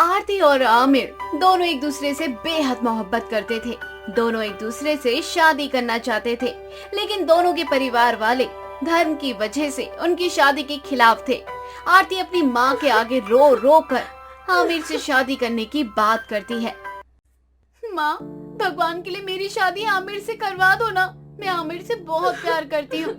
आरती और आमिर दोनों एक दूसरे से बेहद मोहब्बत करते थे। दोनों एक दूसरे से शादी करना चाहते थे, लेकिन दोनों के परिवार वाले धर्म की वजह से उनकी शादी के खिलाफ थे। आरती अपनी माँ के आगे रो रो कर आमिर से शादी करने की बात करती है। माँ, भगवान के लिए मेरी शादी आमिर से करवा दो ना। मैं आमिर से बहुत प्यार करती हूँ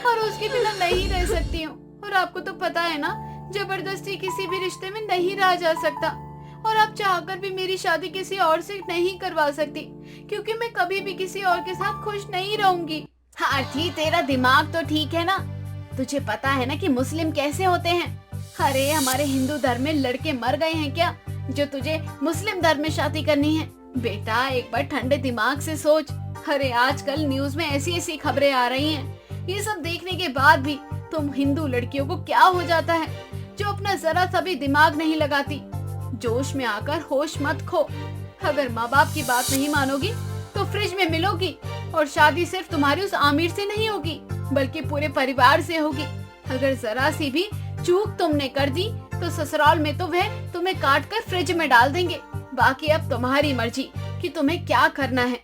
और उसके बिना नहीं रह सकती हूँ। और आपको तो पता है ना, जबरदस्ती किसी भी रिश्ते में नहीं रहा जा सकता। और आप चाहकर भी मेरी शादी किसी और से नहीं करवा सकती, क्योंकि मैं कभी भी किसी और के साथ खुश नहीं रहूंगी। आरती, तेरा दिमाग तो ठीक है ना? तुझे पता है ना कि मुस्लिम कैसे होते हैं? अरे हमारे हिंदू धर्म में लड़के मर गए हैं क्या, जो तुझे मुस्लिम धर्म में शादी करनी है? बेटा, एक बार ठंडे दिमाग से सोच। अरे आजकल न्यूज में ऐसी ऐसी खबरें आ रही हैं। ये सब देखने के बाद भी तुम हिंदू लड़कियों को क्या हो जाता है, जो अपना जरा सा भी दिमाग नहीं लगाती। जोश में आकर होश मत खो। अगर माँ बाप की बात नहीं मानोगी तो फ्रिज में मिलोगी। और शादी सिर्फ तुम्हारी उस आमिर से नहीं होगी, बल्कि पूरे परिवार से होगी। अगर जरा सी भी चूक तुमने कर दी तो ससुराल में तो वह तुम्हें काट कर फ्रिज में डाल देंगे। बाकी अब तुम्हारी मर्जी कि तुम्हें क्या करना है।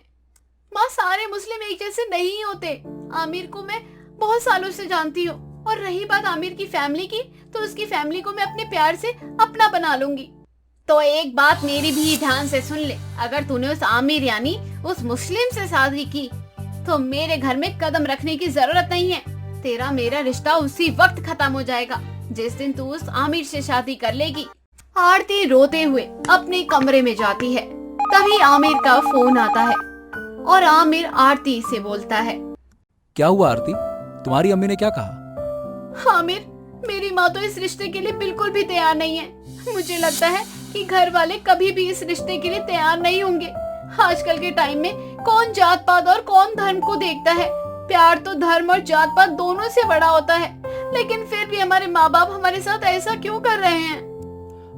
माँ, सारे मुस्लिम एक जैसे नहीं होते। आमिर को मैं बहुत सालों से जानती हूँ, और रही बात आमिर की फैमिली की, तो उसकी फैमिली को मैं अपने प्यार से अपना बना लूंगी। तो एक बात मेरी भी ध्यान से सुन ले। अगर तूने उस आमिर यानी उस मुस्लिम से शादी की तो मेरे घर में कदम रखने की जरूरत नहीं है। तेरा मेरा रिश्ता उसी वक्त खत्म हो जाएगा जिस दिन तू उस आमिर से शादी कर लेगी। आरती रोते हुए अपने कमरे में जाती है। तभी आमिर का फोन आता है और आमिर आरती से बोलता है। क्या हुआ आरती, तुम्हारी अम्मी ने क्या कहा? आमिर, मेरी माँ तो इस रिश्ते के लिए बिल्कुल भी तैयार नहीं है। मुझे लगता है कि घर वाले कभी भी इस रिश्ते के लिए तैयार नहीं होंगे। आजकल के टाइम में कौन जात पात और कौन धर्म को देखता है। प्यार तो धर्म और जात पात दोनों से बड़ा होता है, लेकिन फिर भी हमारे माँ बाप हमारे साथ ऐसा क्यों कर रहे हैं?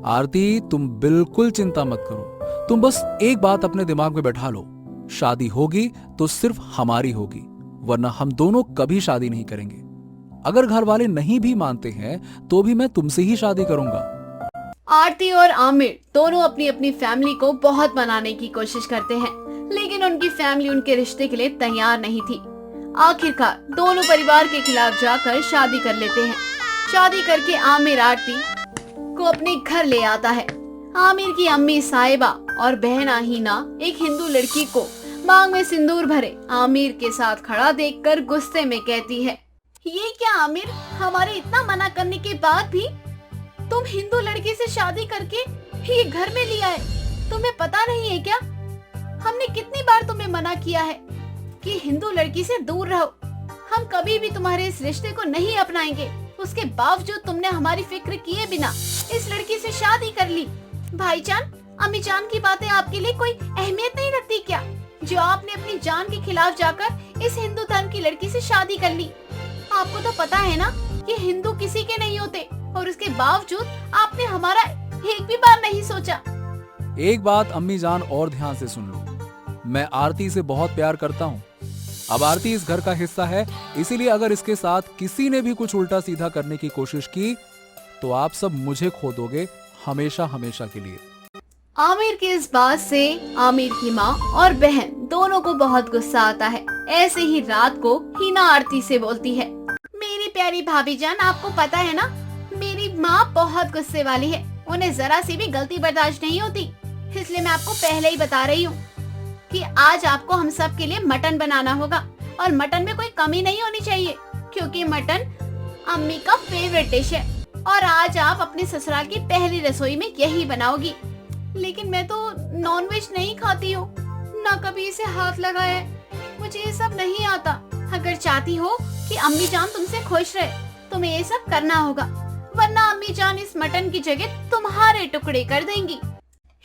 आरती, तुम बिल्कुल चिंता मत करो। तुम बस एक बात अपने दिमाग में बैठा लो, शादी होगी तो सिर्फ हमारी होगी, वरना हम दोनों कभी शादी नहीं करेंगे। अगर घर वाले नहीं भी मानते हैं तो भी मैं तुमसे ही शादी करूंगा। आरती और आमिर दोनों अपनी अपनी फैमिली को बहुत मनाने की कोशिश करते हैं, लेकिन उनकी फैमिली उनके रिश्ते के लिए तैयार नहीं थी। आखिरकार दोनों परिवार के खिलाफ जाकर शादी कर लेते हैं। शादी करके आमिर आरती को अपने घर ले आता है। आमिर की अम्मी साहिबा और बहन हिना एक हिंदू लड़की को मांग में सिंदूर भरे आमिर के साथ खड़ा देखकर गुस्से में कहती है, ये क्या आमिर, हमारे इतना मना करने के बाद भी तुम हिंदू लड़की से शादी करके ये घर में लिया है? तुम्हें पता नहीं है क्या, हमने कितनी बार तुम्हें मना किया है कि हिंदू लड़की से दूर रहो। हम कभी भी तुम्हारे इस रिश्ते को नहीं अपनाएंगे। उसके बावजूद तुमने हमारी फिक्र किए बिना इस लड़की से शादी कर ली। भाईजान, अम्मी जान की बातें आपके लिए कोई अहमियत नहीं रखती क्या, जो आपने अपनी जान के खिलाफ जाकर इस हिंदू धर्म की लड़की से शादी कर ली? आपको तो पता है ना कि हिंदू किसी के नहीं होते, और उसके बावजूद आपने हमारा एक भी बार नहीं सोचा। एक बात अम्मी जान और ध्यान से सुन लो, मैं आरती से बहुत प्यार करता हूँ। अब आरती इस घर का हिस्सा है, इसीलिए अगर इसके साथ किसी ने भी कुछ उल्टा सीधा करने की कोशिश की तो आप सब मुझे खो दोगे, हमेशा हमेशा के लिए। आमिर की इस बात से आमिर की माँ और बहन दोनों को बहुत गुस्सा आता है। ऐसे ही रात को हिना आरती से बोलती है, मेरी प्यारी भाभी जान, आपको पता है ना, मेरी माँ बहुत गुस्से वाली है। उन्हें जरा सी भी गलती बर्दाश्त नहीं होती। इसलिए मैं आपको पहले ही बता रही हूँ कि आज आपको हम सब के लिए मटन बनाना होगा, और मटन में कोई कमी नहीं होनी चाहिए, क्योंकि मटन अम्मी का फेवरेट डिश है, और आज आप अपने ससुराल की पहली रसोई में यही बनाओगी। लेकिन मैं तो नॉनवेज नहीं खाती हूँ, ना कभी इसे हाथ लगाया है। मुझे ये सब नहीं आता। अगर चाहती हो कि अम्मी जान तुमसे खुश रहे, तुम्हें ये सब करना होगा, वरना अम्मी जान इस मटन की जगह तुम्हारे टुकड़े कर देंगी।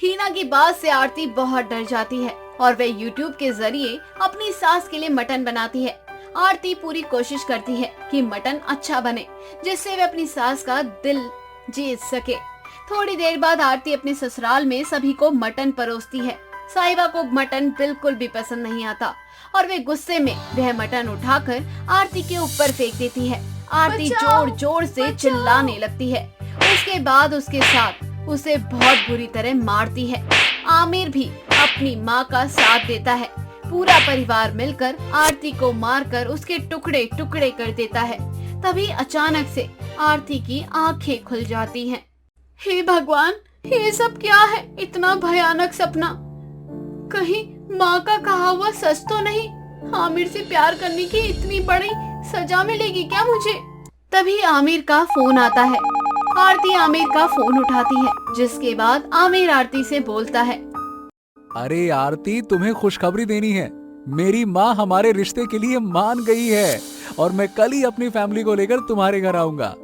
हिना की बात से आरती बहुत डर जाती है और वह यूट्यूब के जरिए अपनी सास के लिए मटन बनाती है। आरती पूरी कोशिश करती है कि मटन अच्छा बने, जिससे वह अपनी सास का दिल जीत सके। थोड़ी देर बाद आरती अपने ससुराल में सभी को मटन परोसती है। साहिबा को मटन बिल्कुल भी पसंद नहीं आता और वे गुस्से में वह मटन उठाकर आरती के ऊपर फेंक देती है। आरती जोर जोर से चिल्लाने लगती है। उसके बाद उसके साथ उसे बहुत बुरी तरह मारती है। आमिर भी अपनी माँ का साथ देता है। पूरा परिवार मिलकर आरती को मारकर उसके टुकड़े टुकड़े कर देता है। तभी अचानक से आरती की आंखें खुल जाती हैं। हे भगवान, ये सब क्या है? इतना भयानक सपना। कहीं माँ का कहा हुआ सच तो नहीं? आमिर से प्यार करने की इतनी बड़ी सजा मिलेगी क्या मुझे? तभी आमिर का फोन आता है। आरती आमिर का फोन उठाती है, जिसके बाद आमिर आरती से बोलता है, अरे आरती, तुम्हें खुशखबरी देनी है। मेरी माँ हमारे रिश्ते के लिए मान गई है और मैं कल ही अपनी फैमिली को लेकर तुम्हारे घर आऊंगा।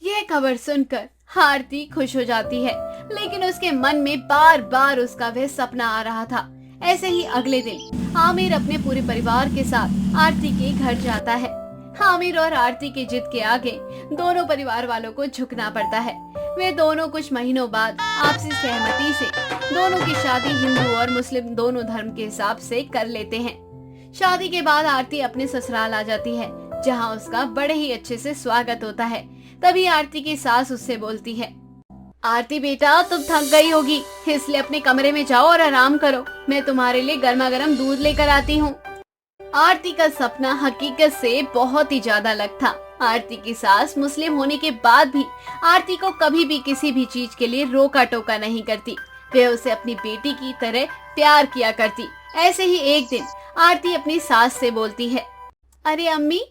यह खबर सुनकर आरती खुश हो जाती है, लेकिन उसके मन में बार बार उसका वह सपना आ रहा था। ऐसे ही अगले दिन आमिर अपने पूरे परिवार के साथ आरती के घर जाता है। आमिर और आरती की जिद के आगे दोनों परिवार वालों को झुकना पड़ता है। वे दोनों कुछ महीनों बाद आपसी सहमति से दोनों की शादी हिंदू और मुस्लिम दोनों धर्म के हिसाब से कर लेते हैं। शादी के बाद आरती अपने ससुराल आ जाती है, जहां उसका बड़े ही अच्छे से स्वागत होता है। तभी आरती की सास उससे बोलती है, आरती बेटा, तुम थक गई होगी, इसलिए अपने कमरे में जाओ और आराम करो। मैं तुम्हारे लिए गर्मा गर्म दूध लेकर आती हूँ। आरती का सपना हकीकत से बहुत ही ज्यादा अलग था। आरती की सास मुस्लिम होने के बाद भी आरती को कभी भी किसी भी चीज के लिए रोका टोका नहीं करती। वे उसे अपनी बेटी की तरह प्यार किया करती। ऐसे ही एक दिन आरती अपनी सास से बोलती है, अरे अम्मी,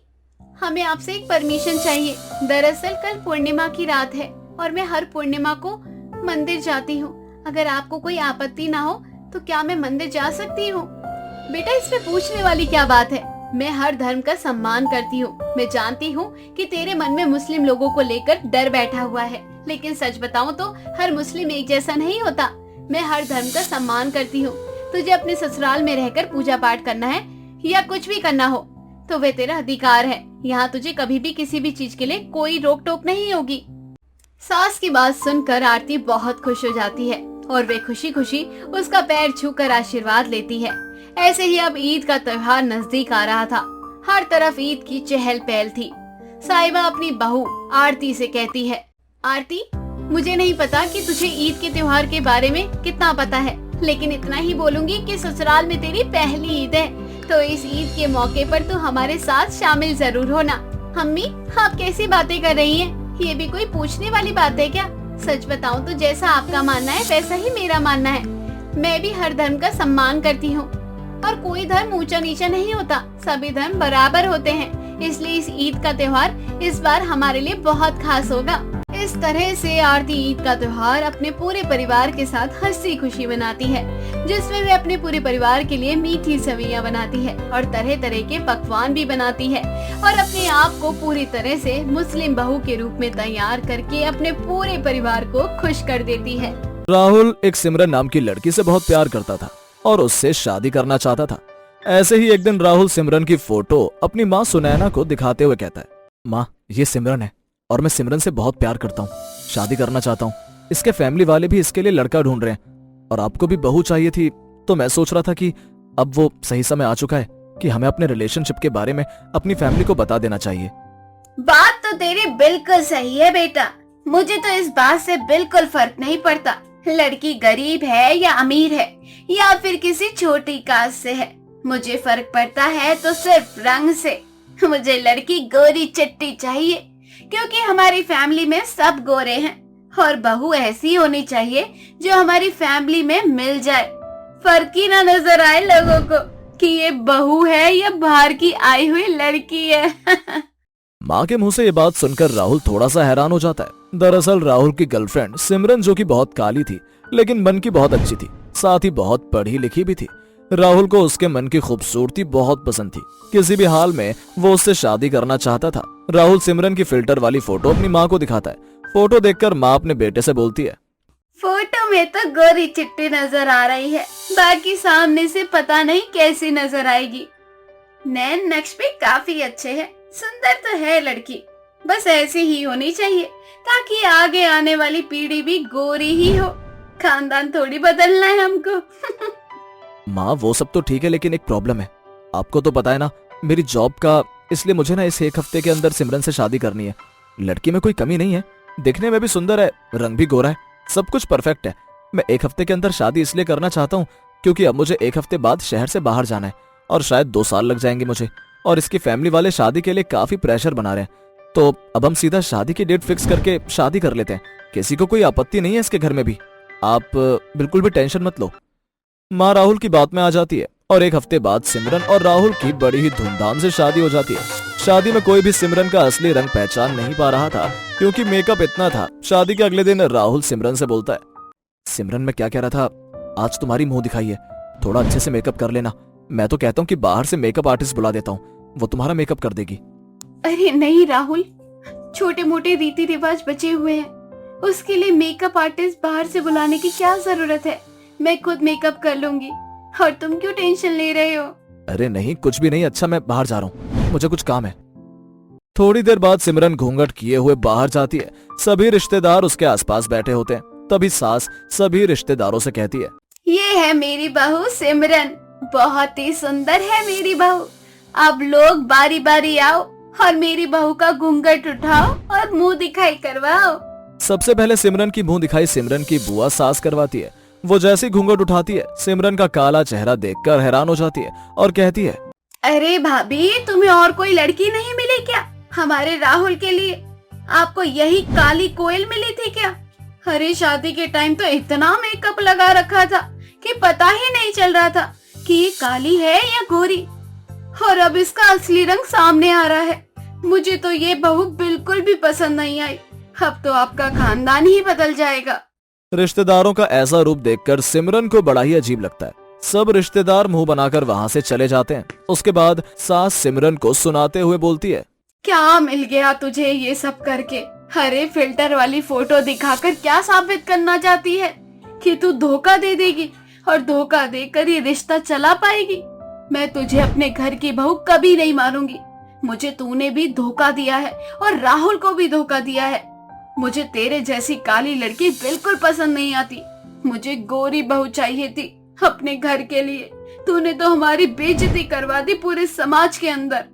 हमें आपसे एक परमिशन चाहिए। दरअसल कल पूर्णिमा की रात है और मैं हर पूर्णिमा को मंदिर जाती हूँ। अगर आपको कोई आपत्ति ना हो तो क्या मैं मंदिर जा सकती हूँ? बेटा, इसमें पूछने वाली क्या बात है? मैं हर धर्म का सम्मान करती हूँ। मैं जानती हूँ कि तेरे मन में मुस्लिम लोगों को लेकर डर बैठा हुआ है, लेकिन सच बताऊँ तो हर मुस्लिम एक जैसा नहीं होता। मैं हर धर्म का सम्मान करती हूँ। तुझे अपने ससुराल में रहकर पूजा पाठ करना है या कुछ भी करना हो तो वे तेरा अधिकार है। यहाँ तुझे कभी भी किसी भी चीज के लिए कोई रोक टोक नहीं होगी। सास की बात सुनकर आरती बहुत खुश हो जाती है और वे खुशी खुशी उसका पैर छूकर आशीर्वाद लेती है। ऐसे ही अब ईद का त्योहार नजदीक आ रहा था। हर तरफ ईद की चहल पहल थी। साहिबा अपनी बहू आरती से कहती है, आरती, मुझे नहीं पता कि तुझे ईद के त्योहार के बारे में कितना पता है, लेकिन इतना ही बोलूंगी कि ससुराल में तेरी पहली ईद है, तो इस ईद के मौके पर तू हमारे साथ शामिल जरूर होना। अम्मी, आप कैसी बातें कर रही हैं? ये भी कोई पूछने वाली बात है क्या? सच बताऊं तो जैसा आपका मानना है वैसा ही मेरा मानना है। मैं भी हर धर्म का सम्मान करती हूँ और कोई धर्म ऊंचा नीचा नहीं होता। सभी धर्म बराबर होते हैं। इसलिए इस ईद का त्योहार इस बार हमारे लिए बहुत खास होगा। इस तरह से आरती ईद का त्योहार अपने पूरे परिवार के साथ हंसी खुशी मनाती है, जिसमें वे अपने पूरे परिवार के लिए मीठी सवैयां बनाती है और तरह तरह के पकवान भी बनाती है और अपने आप को पूरी तरह से मुस्लिम बहू के रूप में तैयार करके अपने पूरे परिवार को खुश कर देती है। राहुल एक सिमरन नाम की लड़की से बहुत प्यार करता था और उससे शादी करना चाहता था। ऐसे ही एक दिन राहुल सिमरन की फोटो अपनी माँ सुनैना को दिखाते हुए कहता है, माँ, ये सिमरन है और मैं सिमरन से बहुत प्यार करता हूँ, शादी करना चाहता हूँ। इसके फैमिली वाले भी इसके लिए लड़का ढूंढ रहे हैं और आपको भी बहू चाहिए थी, तो मैं सोच रहा था कि अब वो सही समय आ चुका है कि हमें अपने रिलेशनशिप के बारे में अपनी फैमिली को बता देना चाहिए। बात तो तेरी बिल्कुल सही है बेटा। मुझे तो इस बात से बिल्कुल फर्क नहीं पड़ता लड़की गरीब है या अमीर है या फिर किसी छोटी कास्ट से है। मुझे फर्क पड़ता है तो सिर्फ रंग से। मुझे लड़की गोरी चिट्टी चाहिए, क्योंकि हमारी फैमिली में सब गोरे हैं और बहू ऐसी होनी चाहिए जो हमारी फैमिली में मिल जाए। फर्क ही ना नजर आए लोगों को कि ये बहू है या बाहर की आई हुई लड़की है। माँ के मुंह से ये बात सुनकर राहुल थोड़ा सा हैरान हो जाता है। दरअसल राहुल की गर्लफ्रेंड सिमरन, जो कि बहुत काली थी लेकिन मन की बहुत अच्छी थी, साथ ही बहुत पढ़ी लिखी भी थी। राहुल को उसके मन की खूबसूरती बहुत पसंद थी। किसी भी हाल में वो उससे शादी करना चाहता था। राहुल सिमरन की फिल्टर वाली फोटो अपनी माँ को दिखाता है। फोटो देखकर माँ अपने बेटे से बोलती है, फोटो में तो गोरी चिट्टी नजर आ रही है, बाकी सामने से पता नहीं कैसी नजर आएगी। नैन नक्श भी काफी अच्छे हैं, सुंदर तो है लड़की, बस ऐसी ही होनी चाहिए ताकि आगे आने वाली पीढ़ी भी गोरी ही हो। खानदान थोड़ी बदलना है हमको। माँ वो सब तो ठीक है, लेकिन एक प्रॉब्लम है। आपको तो पता है ना मेरी जॉब का, इसलिए मुझे ना इस एक हफ्ते के अंदर सिमरन से शादी करनी है। लड़की में कोई कमी नहीं है, दिखने में भी सुंदर है, रंग भी गोरा है, सब कुछ परफेक्ट है। मैं 1 हफ्ते के अंदर शादी इसलिए करना चाहता हूँ क्योंकि अब मुझे 1 हफ्ते बाद शहर से बाहर जाना है और शायद 2 साल लग जाएंगे मुझे, और इसकी फैमिली वाले शादी के लिए काफी प्रेशर बना रहे हैं। तो अब हम सीधा शादी की डेट फिक्स करके शादी कर लेते हैं। किसी को कोई आपत्ति नहीं है इसके घर में भी। आप बिल्कुल भी टेंशन मत लो। माँ राहुल की बात में आ जाती है और 1 हफ्ते बाद सिमरन और राहुल की बड़ी ही धूमधाम से शादी हो जाती है। शादी में कोई भी सिमरन का असली रंग पहचान नहीं पा रहा था क्योंकि मेकअप इतना था। शादी के अगले दिन राहुल सिमरन से बोलता है, सिमरन मैं क्या कह रहा था, आज तुम्हारी मुंह दिखाई है, थोड़ा अच्छे से मेकअप कर लेना। मैं तो कहता हूँ कि बाहर से मेकअप आर्टिस्ट बुला देता हूँ, वो तुम्हारा मेकअप कर देगी। अरे नहीं राहुल, छोटे मोटे रीति रिवाज बचे हुए हैं, उसके लिए मेकअप आर्टिस्ट बाहर से बुलाने की क्या जरूरत है। मैं खुद मेकअप कर लूंगी, और तुम क्यों टेंशन ले रहे हो? अरे नहीं, कुछ भी नहीं। अच्छा मैं बाहर जा रहा हूँ, मुझे कुछ काम है। थोड़ी देर बाद सिमरन घूंघट किए हुए बाहर जाती है। सभी रिश्तेदार उसके आसपास बैठे होते हैं। तभी सास सभी रिश्तेदारों से कहती है, ये है मेरी बहू सिमरन, बहुत ही सुंदर है मेरी बहू। अब लोग बारी बारी आओ और मेरी बहू का घूंघट उठाओ और मुंह दिखाई करवाओ। सबसे पहले सिमरन की मुंह दिखाई सिमरन की बुआ सास करवाती है। वो जैसी घूंघट उठाती है, सिमरन का काला चेहरा देखकर हैरान हो जाती है और कहती है, अरे भाभी, तुम्हें और कोई लड़की नहीं मिली क्या हमारे राहुल के लिए? आपको यही काली कोयल मिली थी क्या? अरे शादी के टाइम तो इतना मेकअप लगा रखा था कि पता ही नहीं चल रहा था कि ये काली है या गोरी, और अब इसका असली रंग सामने आ रहा है। मुझे तो ये बहू बिल्कुल भी पसंद नहीं आई। अब तो आपका खानदान ही बदल जाएगा। रिश्तेदारों का ऐसा रूप देखकर सिमरन को बड़ा ही अजीब लगता है। सब रिश्तेदार मुंह बनाकर वहाँ से चले जाते हैं। उसके बाद सास सिमरन को सुनाते हुए बोलती है, क्या मिल गया तुझे ये सब करके? अरे फिल्टर वाली फोटो दिखाकर क्या साबित करना चाहती है कि तू धोखा दे देगी और धोखा देकर ये रिश्ता चला पाएगी? मैं तुझे अपने घर की बहू कभी नहीं मानूंगी। मुझे तूने भी धोखा दिया है और राहुल को भी धोखा दिया है। मुझे तेरे जैसी काली लड़की बिल्कुल पसंद नहीं आती। मुझे गोरी बहू चाहिए थी अपने घर के लिए। तूने तो हमारी बेइज्जती करवा दी पूरे समाज के अंदर।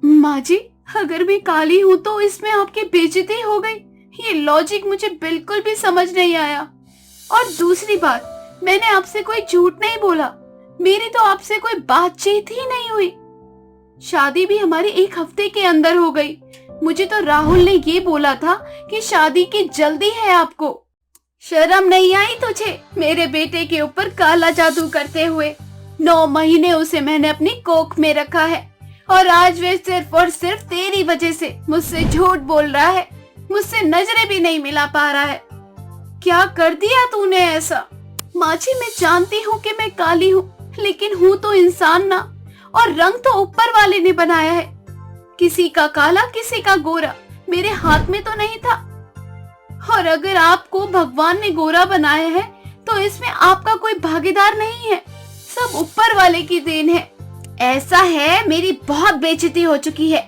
माँ जी, अगर मैं काली हूँ तो इसमें आपकी बेइज्जती हो गई, ये लॉजिक मुझे बिल्कुल भी समझ नहीं आया। और दूसरी बात, मैंने आपसे कोई झूठ नहीं बोला। मेरी तो आपसे कोई बातचीत ही नहीं हुई। शादी भी हमारी 1 हफ्ते के अंदर हो गई। मुझे तो राहुल ने ये बोला था कि शादी की जल्दी है आपको। शर्म नहीं आई तुझे मेरे बेटे के ऊपर काला जादू करते हुए? 9 महीने उसे मैंने अपनी कोख में रखा है और आज वे सिर्फ और सिर्फ तेरी वजह से मुझसे झूठ बोल रहा है, मुझसे नजरें भी नहीं मिला पा रहा है। क्या कर दिया तूने ऐसा? माँ जी, मैं जानती हूँ कि मैं काली हूँ, लेकिन हूँ तो इंसान ना, और रंग तो ऊपर वाले ने बनाया है। किसी का काला किसी का गोरा, मेरे हाथ में तो नहीं था। और अगर आपको भगवान ने गोरा बनाया है तो इसमें आपका कोई भागीदार नहीं है, सब ऊपर वाले की देन है। ऐसा है, मेरी बहुत बेइज्जती हो चुकी है।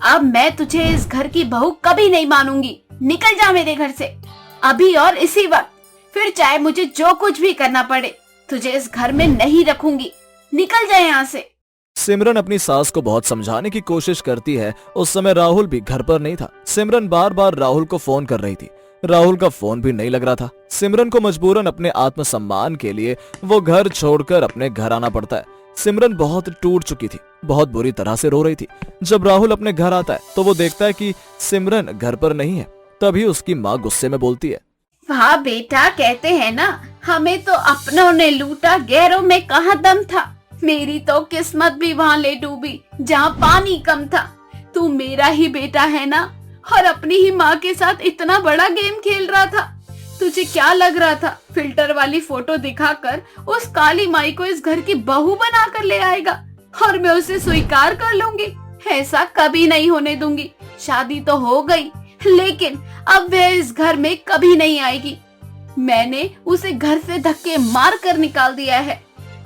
अब मैं तुझे इस घर की बहू कभी नहीं मानूंगी। निकल जा मेरे घर से अभी और इसी वक्त, फिर चाहे मुझे जो कुछ भी करना पड़े, तुझे इस घर में नहीं रखूंगी। निकल जा यहाँ से। सिमरन अपनी सास को बहुत समझाने की कोशिश करती है। उस समय राहुल भी घर पर नहीं था। सिमरन बार बार राहुल को फोन कर रही थी, राहुल का फोन भी नहीं लग रहा था। सिमरन को मजबूरन अपने आत्मसम्मान के लिए वो घर छोड़कर अपने घर आना पड़ता है। सिमरन बहुत टूट चुकी थी, बहुत बुरी तरह से रो रही थी। जब राहुल अपने घर आता है तो वो देखता है कि सिमरन घर पर नहीं है। तभी उसकी माँ गुस्से में बोलती है, वाह बेटा, कहते हैं ना, हमें तो अपनों ने लूटा, गैरों में कहाँ दम था। मेरी तो किस्मत भी वहाँ ले डूबी जहाँ पानी कम था। तू मेरा ही बेटा है ना, और अपनी ही माँ के साथ इतना बड़ा गेम खेल रहा था। तुझे क्या लग रहा था फिल्टर वाली फोटो दिखाकर उस काली माई को इस घर की बहू बना कर ले आएगा और मैं उसे स्वीकार कर लूंगी? ऐसा कभी नहीं होने दूंगी। शादी तो हो गई, लेकिन अब वह इस घर में कभी नहीं आएगी। मैंने उसे घर से धक्के मार कर निकाल दिया है,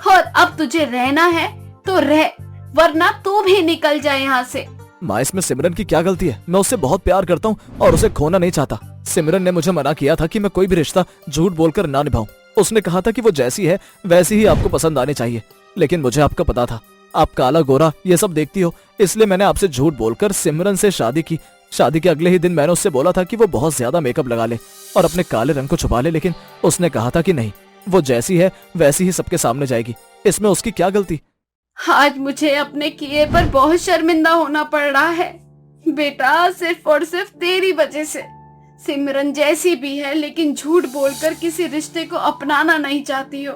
और अब तुझे रहना है तो रह, वरना तू भी निकल जाए यहाँ से। माँ, इसमें सिमरन की क्या गलती है? मैं उससे बहुत प्यार करता हूँ और उसे खोना नहीं चाहता। सिमरन ने मुझे मना किया था कि मैं कोई भी रिश्ता झूठ बोलकर ना निभाऊं। उसने कहा था कि वो जैसी है वैसी ही आपको पसंद आनी चाहिए, लेकिन मुझे आपका पता था, आप काला गोरा ये सब देखती हो, इसलिए मैंने आपसे झूठ बोलकर सिमरन से शादी की। शादी के अगले ही दिन मैंने उससे बोला था कि वो बहुत ज्यादा मेकअप लगा ले और अपने काले रंग को छुपा ले, लेकिन उसने कहा था कि नहीं, वो जैसी है वैसी ही सबके सामने जाएगी, इसमें उसकी क्या गलती। आज मुझे अपने किए पर बहुत शर्मिंदा होना पड़ रहा है बेटा, सिर्फ और सिर्फ तेरी वजह से। सिमरन जैसी भी है लेकिन झूठ बोलकर किसी रिश्ते को अपनाना नहीं चाहती हो,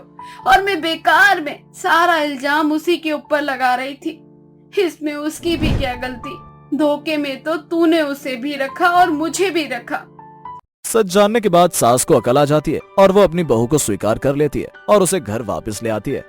और मैं बेकार में सारा इल्जाम उसी के ऊपर लगा रही थी। इसमें उसकी भी क्या गलती, धोखे में तो तूने उसे भी रखा और मुझे भी रखा। सच जानने के बाद सास को अकल आ जाती है और वो अपनी बहू को स्वीकार कर लेती है और उसे घर वापस ले आती है।